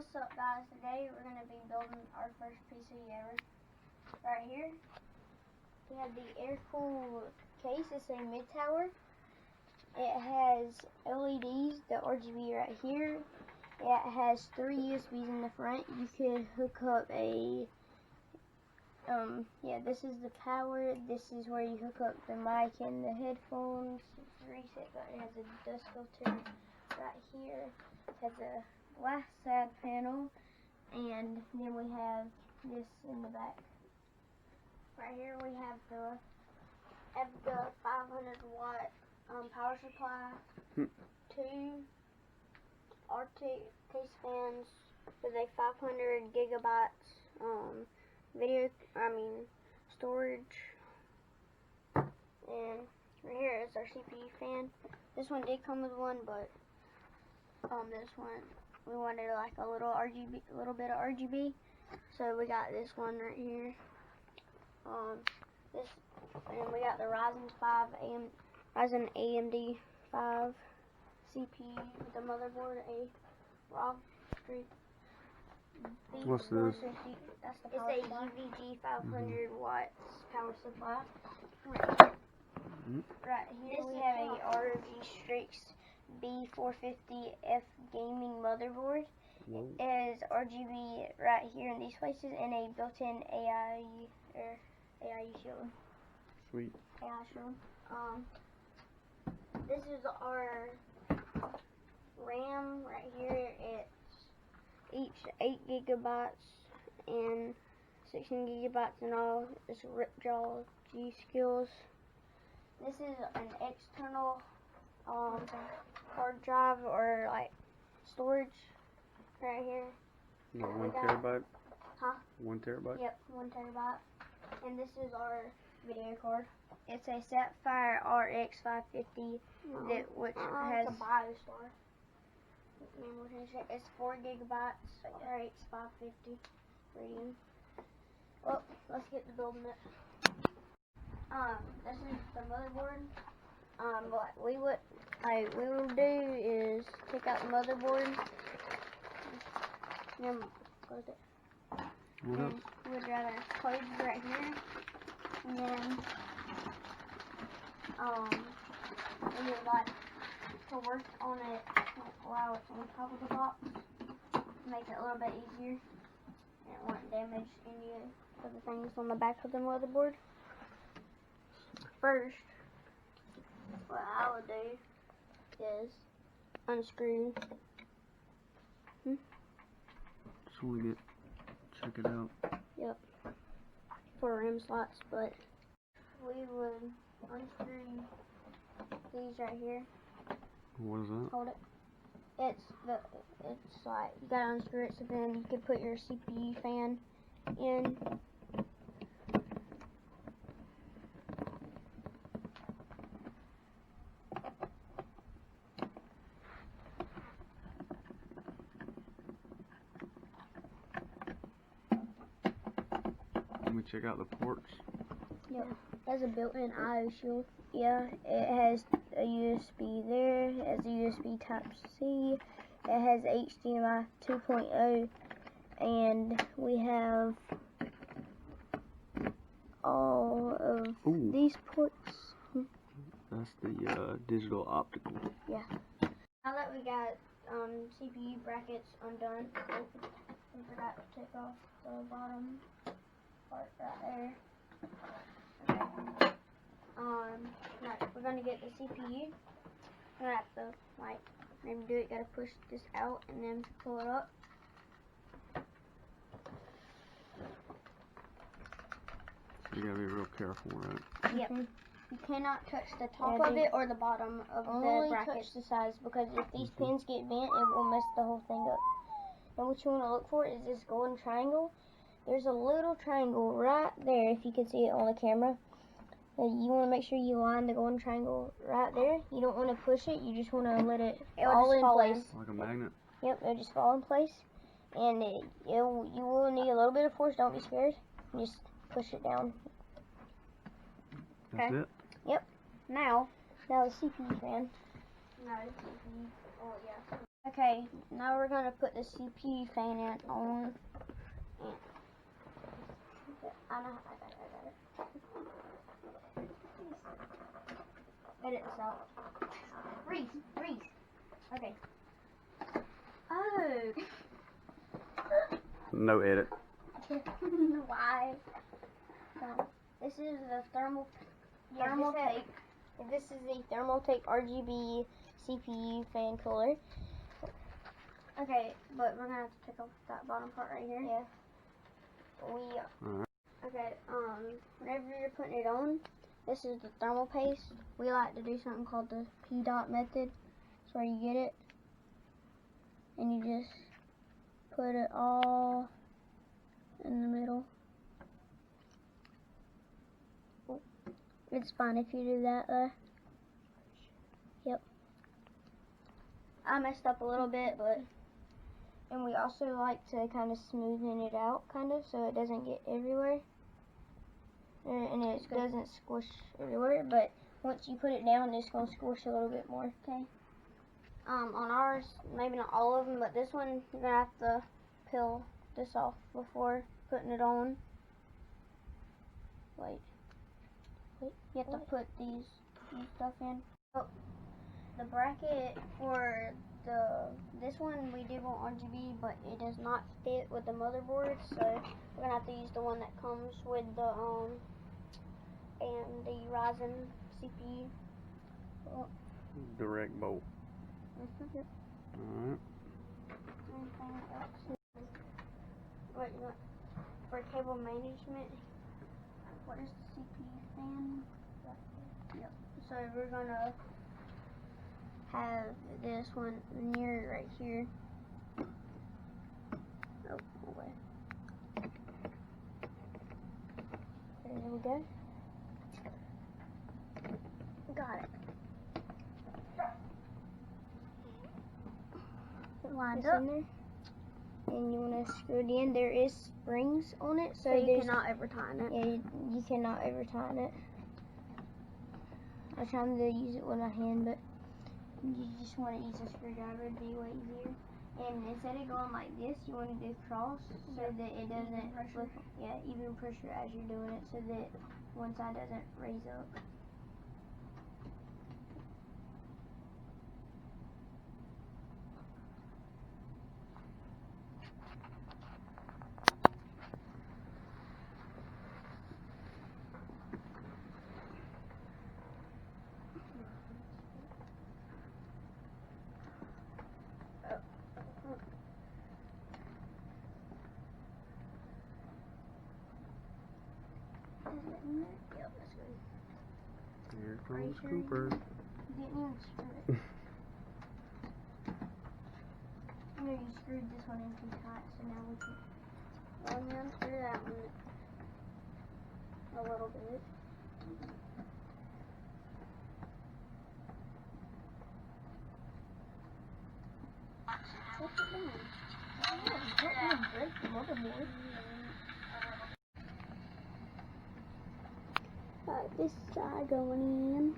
What's up, guys? Today we're going to be building our first PC ever. Right here, we have the air-cooled case. It's a mid-tower. It has LEDs, the RGB right here. It has 3 USBs in the front. You could hook up a, this is the power. This is where you hook up the mic and the headphones. It's a reset button. It has a dust filter right here. It has a glass side panel, and then we have this in the back. Right here we have the 500 watt power supply, 2 Arctic case fans with a 500 gigabytes storage, and right here is our CPU fan. This one did come with one, but this one we wanted like a little bit of RGB, so we got this one right here. And we got the Ryzen AMD 5 CPU with the motherboard, a ROG Strix. What's this? That's the power supply. UVG 500 watts power supply. Right here we have a ROG Strix B450F gaming motherboard. Whoa. It is RGB right here in these places, and a built-in AI shield. Sweet. AI shield. This is our RAM right here. It's each 8 gigabytes and 16 gigabytes in all. It's Ripjaw G Skills. This is an external hard drive or like storage right here. You got 1 terabyte? Huh? 1 terabyte? Yep, 1 terabyte. And this is our video card. It's a Sapphire RX 550 which has a BioStar. It's 4 gigabytes, RX 550 RAM. Well, let's get to building it. This is the motherboard. What we will do is take out the motherboard. Then close it. And we'd rather close it right here. And then we would like to work on it while it's on top of the box. Make it a little bit easier. And it won't damage any of the things on the back of the motherboard. First, what I would do is unscrew. Just want to check it out. Yep. For RAM slots, but we would unscrew these right here. What is that? Hold it. It's like you gotta unscrew it so then you can put your CPU fan in. Let me check out the ports. Yep. It has a built-in IO shield. Yeah, it has a USB there. It has a USB Type-C. It has HDMI 2.0. And we have all of these ports. That's the digital optical. Yeah. Now that we got CPU brackets undone, we forgot to take off the bottom part right there. Okay. Right, we're gonna get the CPU. We're gonna have to maybe do it. Gotta push this out and then pull it up. You gotta be real careful, right? Yep. You cannot touch the top of it or the bottom of the bracket. Touch the sides, because if these pins get bent, it will mess the whole thing up. And what you want to look for is this golden triangle. There's a little triangle right there, if you can see it on the camera. And you want to make sure you line the golden triangle right there. You don't want to push it, you just want to let it fall in place. Like a magnet? Yep, it'll just fall in place. And you will need a little bit of force, don't be scared. Just push it down. That's it? Yep. Now the CPU fan. No, the CPU. Oh, yeah. Okay, now we're gonna put the CPU fan in on. I got it. Edit this out. Freeze. Okay. Oh. No edit. Why? So, this is the Thermaltake. This is the Thermaltake RGB CPU fan cooler. Okay, but we're gonna have to take off that bottom part right here. Yeah. Alright. Okay, whenever you're putting it on, this is the thermal paste. We like to do something called the P-dot method. That's where you get it. And you just put it all in the middle. It's fine if you do that though. Yep. I messed up a little bit, but... And we also like to kind of smoothen it out, kind of, so it doesn't get everywhere. And it doesn't squish everywhere, but once you put it down, it's going to squish a little bit more, okay? On ours, maybe not all of them, but this one, you're going to have to peel this off before putting it on. Wait. You have to put these stuff in. Oh, the bracket for this one we did want RGB, but it does not fit with the motherboard, so we're gonna have to use the one that comes with the and the Ryzen CPU. Oh. Direct bolt. Yep. Alright. Wait, for cable management, what is the CPU fan? Yep. So we're gonna have this one near right here. Oh, away. There we go. Got it. Lined up. In there. And you want to screw it in. There is springs on it, so you cannot ever tighten it. Yeah, you cannot ever tighten it. I was trying to use it with my hand, but you just want to use a screwdriver to be way easier. And instead of going like this, you want to do cross so that it doesn't flip. Yeah, even pressure as you're doing it, so that one side doesn't raise up. Yep, that's good. Here comes Cooper. You didn't even screw it. I know you screwed this one in too tight, so now we can unscrew that one a little bit. What's it doing? Don't break the motherboard. Alright, this side going in.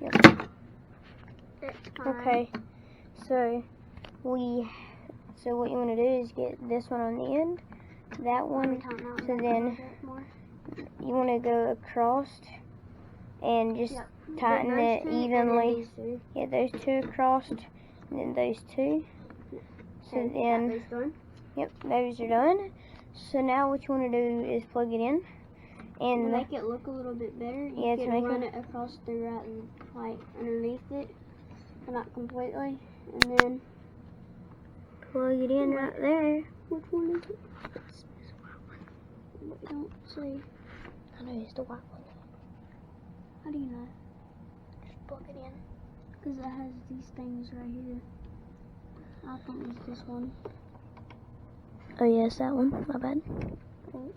Yep. Okay, so what you want to do is get this one on the end, that one, so then you want to go across and just tighten it evenly. Yeah, those two across, and then those two. So then, yep, those are done. So now what you want to do is plug it in. And to make it look a little bit better, you can run it across the right and like underneath it, but not completely, and then plug it in right there. Which one is it? It's this white one. But don't see. I know it's the white one. How do you know? Just plug it in. Because it has these things right here. I think it's this one. Oh yes, that one. My bad. Okay.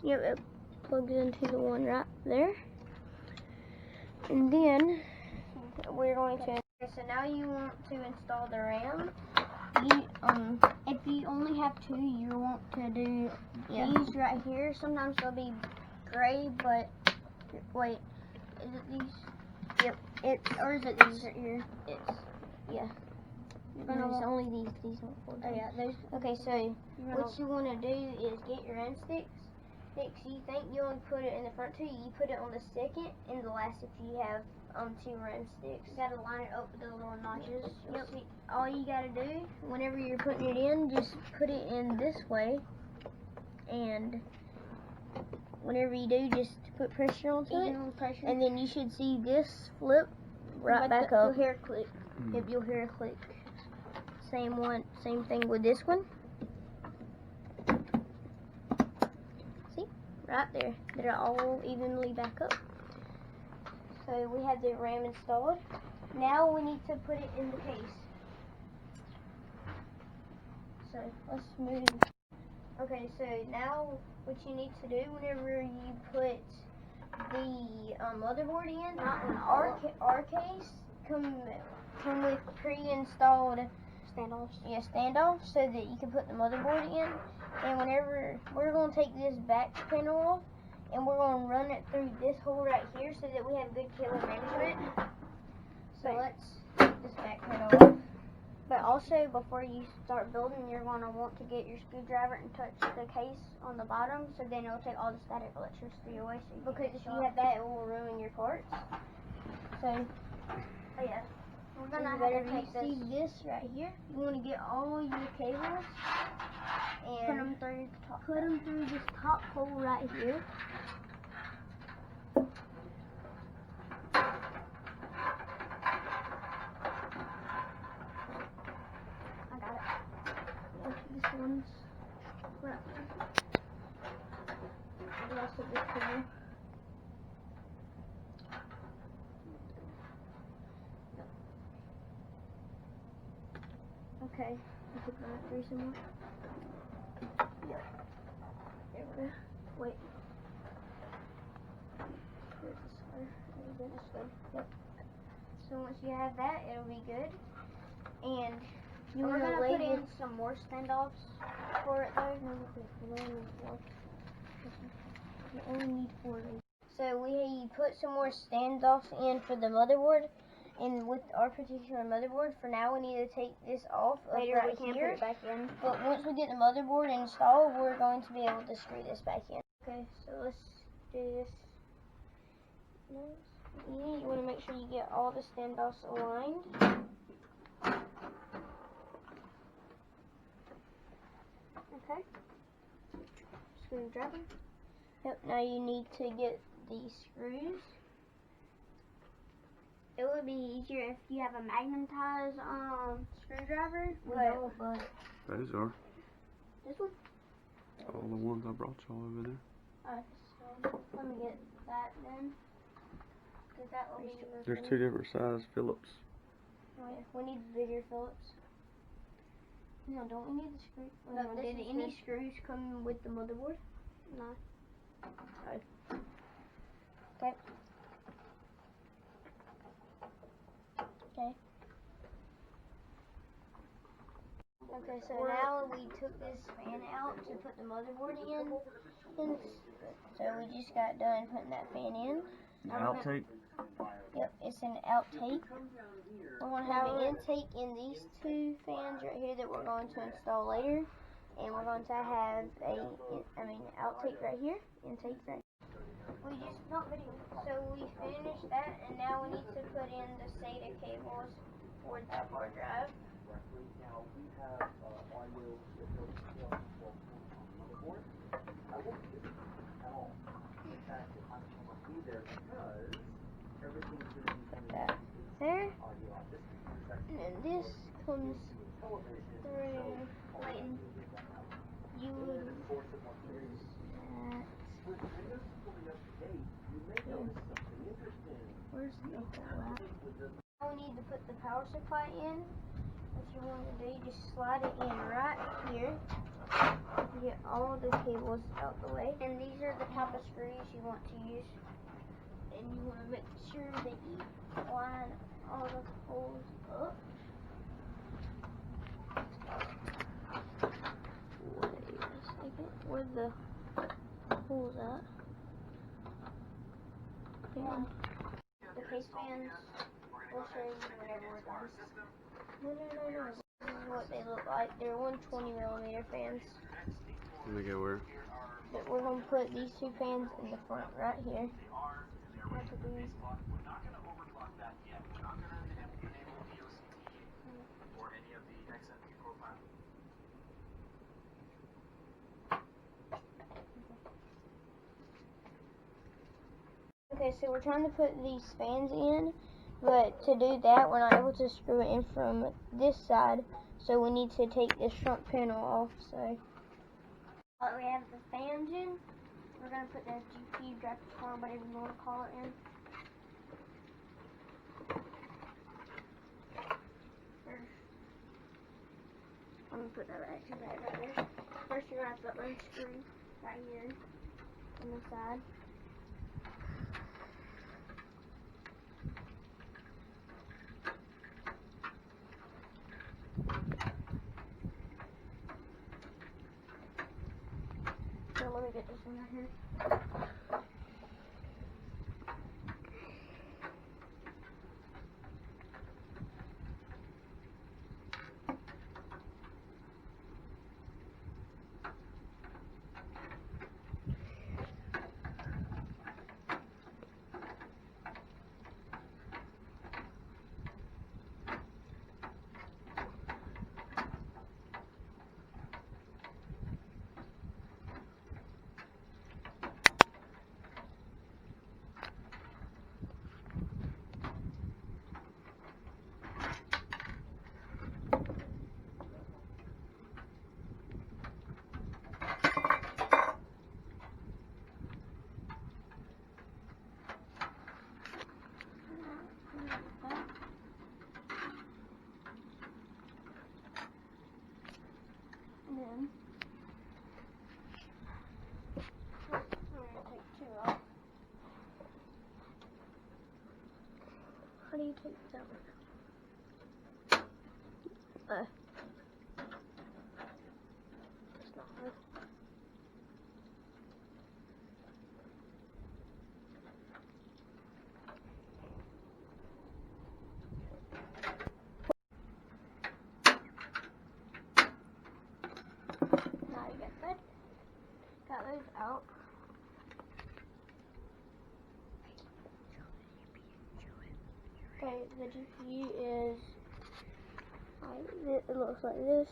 Yep, it plugs into the one right there. And then we're going to. So now you want to install the RAM. If you only have two, you want to do these right here. Sometimes they'll be gray, but wait, is it these? Yep, or is it these right here? It's only these. These don't fold. Oh yeah, those. Okay, so what you want to do is get your end sticks. You think you only put it in the front two, you put it on the second and the last if you have two RAM sticks. You gotta line it up with the little notches. Yep. See, all you gotta do whenever you're putting it in, just put it in this way, and whenever you do, just put pressure onto it, and then you should see this flip right back up. You'll hear a click. Yep, you'll hear a click. Same thing with this one. Right there, they're all evenly back up. So we have the RAM installed. Now we need to put it in the case. So let's move. Okay, so now what you need to do whenever you put the motherboard in, our case come with pre-installed standoffs. Yeah, standoffs, so that you can put the motherboard in. And whenever we're going to take this back panel off, and we're going to run it through this hole right here so that we have good cable management. So let's take this back panel off. But also, before you start building, you're going to want to get your screwdriver and touch the case on the bottom, so then it'll take all the static electricity away. So because if you have that, it will ruin your parts. So, yeah. We're going to have to take this right here. You want to get all your cables and put them through this top hole right here. I got it. This one's right there. The rest of this cable. Okay, I could run it through some more. Yep. There we go. Wait. Here's this way. This way. Yep. So once you have that, it'll be good. And we're gonna put in some more standoffs for it though. You only need 4. So we put some more standoffs in for the motherboard. And with our particular motherboard, for now we need to take this off. Later we can put it back in. But once we get the motherboard installed, we're going to be able to screw this back in. Okay, so let's do this. You want to make sure you get all the standoffs aligned. Okay. Screwdriver. Yep, now you need to get these screws. It would be easier if you have a magnetized screwdriver. But those are. This one? All the ones I brought y'all over there. Alright, so let me get that then. Cause that will be There's 2 different size Phillips. Oh yeah, we need bigger Phillips. No, don't we need the screw? No, did any screws come with the motherboard? No. Okay. Okay. Okay, so now we took this fan out to put the motherboard in. So we just got done putting that fan in. Outtake? Yep, it's an outtake. We're going to have an intake in these 2 fans right here that we're going to install later. And we're going to have outtake right here, intake right here. So we finished that, and now we need to put in the SATA cables for the hard drive. Now we have audio that goes on the motherboard. I won't get it at all. In fact, I'm going to be there because everything's going to be that there. Audio on this computer. And then this comes through. Wait, you would use that. Where's the hole at? Now we need to put the power supply in. What you want to do, just slide it in right here. Get all the cables out the way. And these are the type of screws you want to use. And you want to make sure that you line all the holes up. Wait a second. Where the holes at? Yeah. The case fans, we'll show you whenever we're done. No. This is what they look like. They're 120mm fans. Let me go where? But we're going to put these two fans in the front right here. Okay, so we're trying to put these fans in, but to do that, we're not able to screw it in from this side, so we need to take this front panel off. So, we have the fans in. We're going to put the GPU graphics card, whatever you want to call it, in. I'm going to put that right there. First, you're going to have to unscrew right here on the side. So let me get this one right here. Then we're going to take two off. How do you take that one? It's not hard. Now you got that. Got those out. Okay, the GPU is, it looks like this.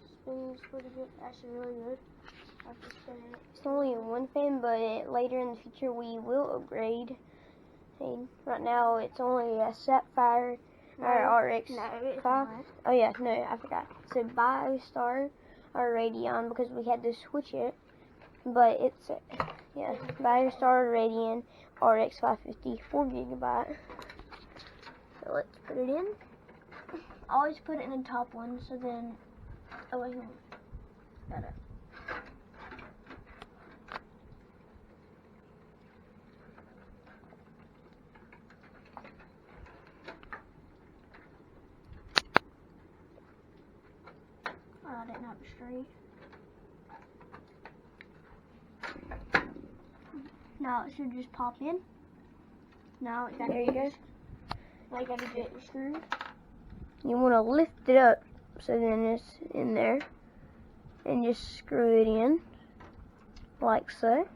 Spins pretty good, actually really good. I have to spin it. It's only one fan, but later in the future we will upgrade. And right now it's only a Sapphire or RX 5. Oh yeah, no, I forgot. It's a BioStar or Radeon because we had to switch it. But it's BioStar Radeon RX 550 4GB. So let's put it in. Always put it in the top one, so then we can better. Oh, I didn't have it straight. Now it should just pop in. Now it got there you go. Now you gotta get your screw. You want to lift it up so then it's in there, and just screw it in like so.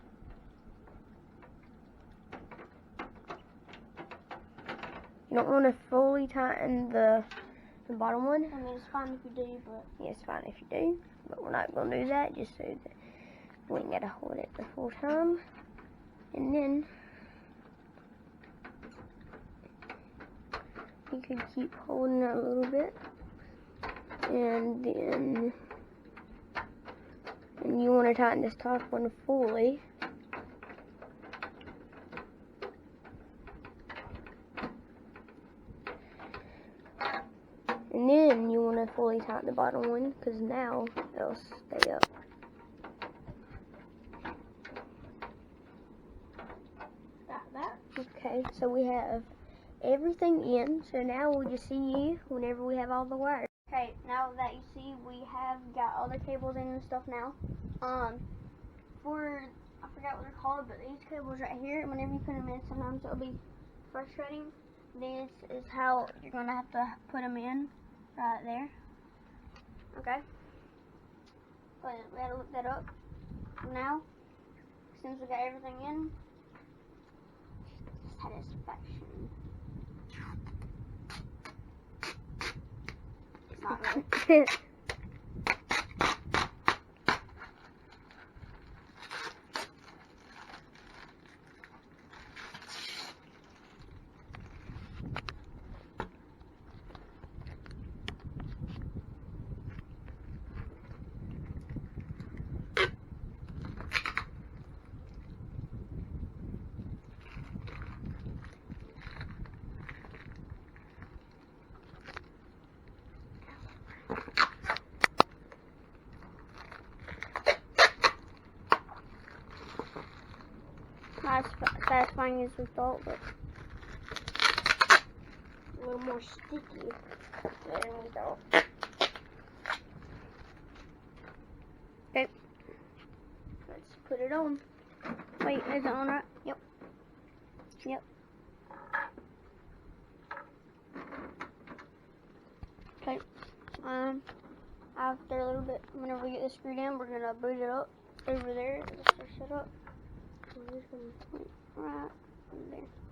You don't want to fully tighten the bottom one. I mean, it's fine if you do, but yeah, it's fine if you do. But we're not gonna do that, just so that we ain't gotta hold it the full time. And then you can keep holding it a little bit, and then you want to tighten this top one fully. And then you want to fully tighten the bottom one because now it'll stay up. Got that. Okay, so we have everything in. So now we'll just see you whenever we have all the wires. Okay, now that you see we have got all the cables in and stuff now. I forgot what they're called, but these cables right here, whenever you put them in, sometimes it'll be frustrating. This is how you're going to have to put them in, right there. Okay? But we gotta look that up. Now, since we got everything in, satisfaction. It's not really. Not as satisfying as we thought, but a little more sticky than we thought. Okay, let's put it on. Wait, is it on right? Yep. Yep. Okay. After a little bit, whenever we get this screwed in, we're gonna boot it up over there. Let's push it up. I'm just gonna put it right there.